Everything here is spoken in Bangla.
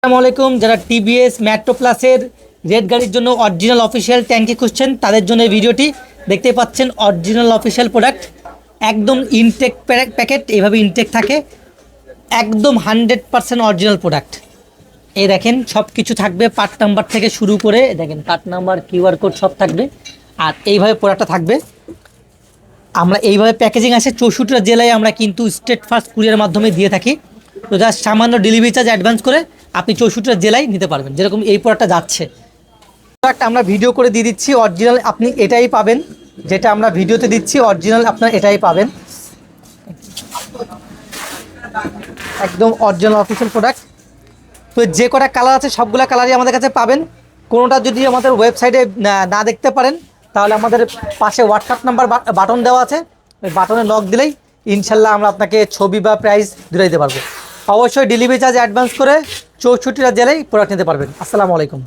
আসসালামু আলাইকুম। যারা টিভিএস মেট্রো প্লাসের রেড গাড়ির জন্য অরিজিনাল অফিসিয়াল ট্যাঙ্কি খুঁজছেন তাদের জন্য এই ভিডিওটি। দেখতে পাচ্ছেন অরিজিনাল অফিসিয়াল প্রোডাক্ট, একদম ইনটেক প্যাকেট, এভাবে ইনটেক থাকে, একদম 100% অরিজিনাল প্রোডাক্ট। এই দেখেন সব কিছু থাকবে, পার্ট নাম্বার থেকে শুরু করে দেখেন পার্ট নাম্বার, কিউআর কোড সব থাকবে। আর এইভাবে প্রোডাক্টটা থাকবে। আমরা এইভাবে প্যাকেজিং আছে 64টা জেলায় আমরা কিন্তু স্টেট ফার্স্ট কুরিয়ারের মাধ্যমে দিয়ে থাকি। তো জাস্ট সামান্য ডেলিভারি চার্জ অ্যাডভান্স করে আপনি 64টা জেলায় নিতে পারবেন। যেরকম এই প্রোডাক্টটা যাচ্ছে, প্রোডাক্ট আমরা ভিডিও করে দিয়ে দিচ্ছি, অরিজিনাল আপনি এটাই পাবেন, যেটা আমরা ভিডিওতে দিচ্ছি অরিজিনাল আপনার এটাই পাবেন, একদম অরিজিনাল অফিসিয়াল প্রোডাক্ট। তো যে কটা কালার আছে সবগুলো কালারই আমাদের কাছে পাবেন। কোনোটা যদি আমাদের ওয়েবসাইটে না দেখতে পারেন তাহলে আমাদের পাশে হোয়াটসঅ্যাপ নাম্বার বাটন দেওয়া আছে, ওই বাটনে নক দিলেই ইনশাল্লাহ আমরা আপনাকে ছবি বা প্রাইস দিয়ে দিতে পারবো। অবশ্যই ডেলিভারি চার্জ অ্যাডভান্স করে 64টা জেলায় প্রোডাক্ট নিতে পারবেন। আসসালামু আলাইকুম।